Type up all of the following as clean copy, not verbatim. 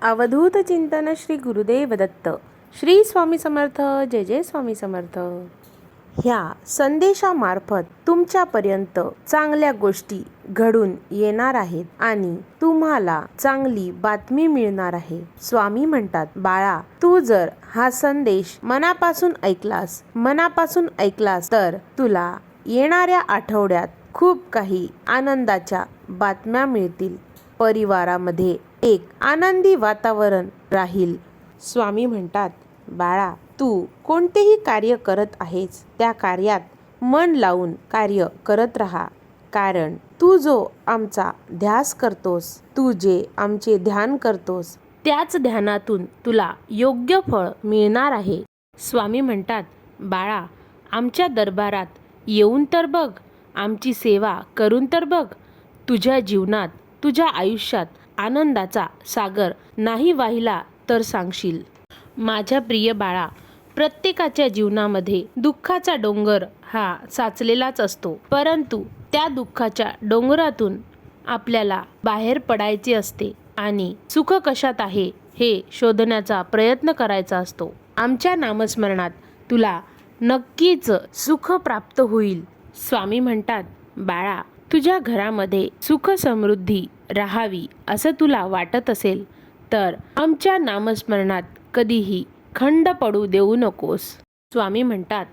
अवधूत चिंतन श्री गुरुदेव दत्त. श्री स्वामी समर्थ. जय जय स्वामी समर्थ. ह्या संदेशामार्फत तुमच्यापर्यंत चांगल्या गोष्टी घडून येणार आहेत आणि तुम्हाला चांगली बातमी मिळणार आहे. स्वामी म्हणतात, बाळा, तू जर हा संदेश मनापासून ऐकलास तर तुला येणाऱ्या आठवड्यात खूप काही आनंदाच्या बातम्या मिळतील. परिवारामध्ये एक आनंदी वातावरण राहील. स्वामी म्हणतात, बाळा, तू कोणतेही कार्य करत आहेस त्या कार्यात मन लावून कार्य करत राहा. कारण तू जो आमचा ध्यास करतोस, तू जे आमचे ध्यान करतोस, त्याच ध्यानातून तुला योग्य फळ मिळणार आहे. स्वामी म्हणतात, बाळा, आमच्या दरबारात येऊन तर बघ, आमची सेवा करून तर बघ. तुझ्या जीवनात, तुझ्या आयुष्यात आनंदाचा सागर नाही वाहिला तर सांगशील. माझ्या प्रिय बाळा, प्रत्येकाच्या जीवनामध्ये दुःखाचा डोंगर हा साचलेलाच असतो. परंतु त्या दुःखाच्या डोंगरातून आपल्याला बाहेर पडायचे असते आणि सुख कशात आहे हे शोधण्याचा प्रयत्न करायचा असतो. आमच्या नामस्मरणात तुला नक्कीच सुख प्राप्त होईल. स्वामी म्हणतात, बाळा, तुझ्या घरामध्ये सुख समृद्धी राहावी असं तुला वाटत असेल तर आमच्या नामस्मरणात कधीही खंड पडू देऊ नकोस. स्वामी म्हणतात,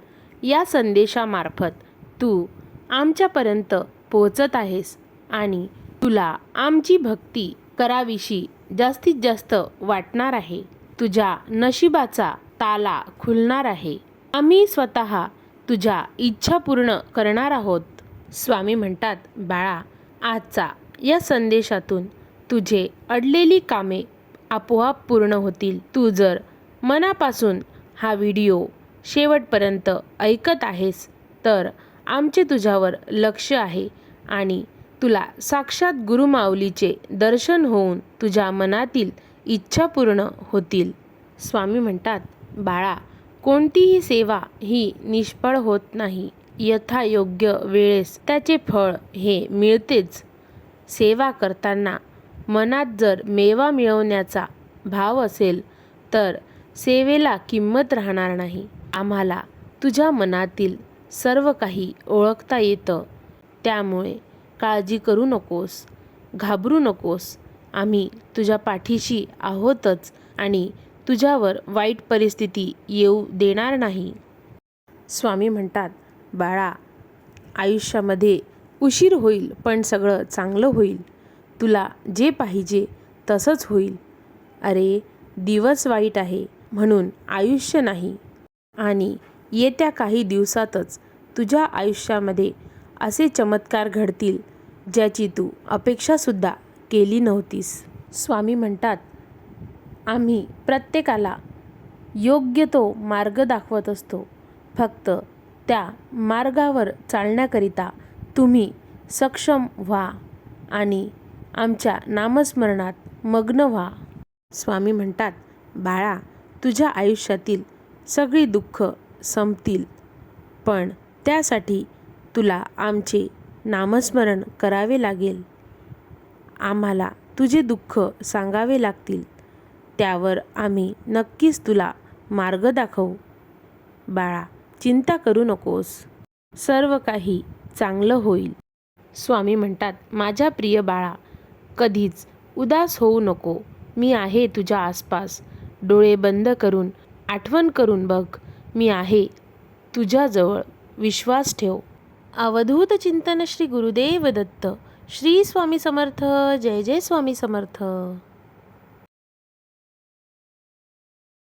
या संदेशामार्फत तू आमच्यापर्यंत पोहोचत आहेस आणि तुला आमची भक्ती करावीशी जास्तीत जास्त वाटणार आहे. तुझ्या नशिबाचा ताला खुलणार आहे. आम्ही स्वतः तुझ्या इच्छा पूर्ण करणार आहोत. स्वामी म्हणतात, बाळा, आजचा या संदेशातून तुझे अडलेली कामे आपोआप पूर्ण होतील. तू जर मनापासून हा व्हिडिओ शेवटपर्यंत ऐकत आहेस तर आमचे तुझ्यावर लक्ष आहे आणि तुला साक्षात गुरुमाऊलीचे दर्शन होऊन तुझ्या मनातील इच्छा पूर्ण होतील. स्वामी म्हणतात, बाळा, कोणतीही सेवा ही निष्फळ होत नाही. यथायोग्य वेळेस त्याचे फळ हे मिळतेच. सेवा करताना मनात जर मेवा मिळवण्याचा भाव असेल तर सेवेला किंमत राहणार नाही. आम्हाला तुझ्या मनातील सर्व काही ओळखता येतं. त्यामुळे काळजी करू नकोस, घाबरू नकोस. आम्ही तुझ्या पाठीशी आहोतच आणि तुझ्यावर वाईट परिस्थिती येऊ देणार नाही. स्वामी म्हणतात, बाळा, आयुष्यामध्ये उशीर होईल पण सगळं चांगलं होईल. तुला जे पाहिजे तसंच होईल. अरे, दिवस वाईट आहे म्हणून आयुष्य नाही. आणि येत्या काही दिवसातच तुझ्या आयुष्यामध्ये असे चमत्कार घडतील ज्याची तू अपेक्षासुद्धा केली नव्हतीस. स्वामी म्हणतात, आम्ही प्रत्येकाला योग्य तो मार्ग दाखवत असतो. फक्त त्या मार्गावर चालण्याकरिता तुम्ही सक्षम व्हा आणि आमच्या नामस्मरणात मग्न व्हा. स्वामी म्हणतात, बाळा, तुझ्या आयुष्यातील सगळी दुःख संपतील, पण त्यासाठी तुला आमचे नामस्मरण करावे लागेल. आम्हाला तुझे दुःख सांगावे लागतील. त्यावर आम्ही नक्कीच तुला मार्ग दाखवू. बाळा, चिंता करू नकोस. सर्व काही चांगलं होईल. स्वामी म्हणतात, माझ्या प्रिय बाळा, कधीच उदास होऊ नको. मी आहे तुझ्या आसपास. डोळे बंद करून आठवण करून बघ. मी आहे तुझ्याजवळ. विश्वास ठेव. अवधूत चिंतन श्री गुरुदेव दत्त. श्री स्वामी समर्थ. जय जय स्वामी समर्थ.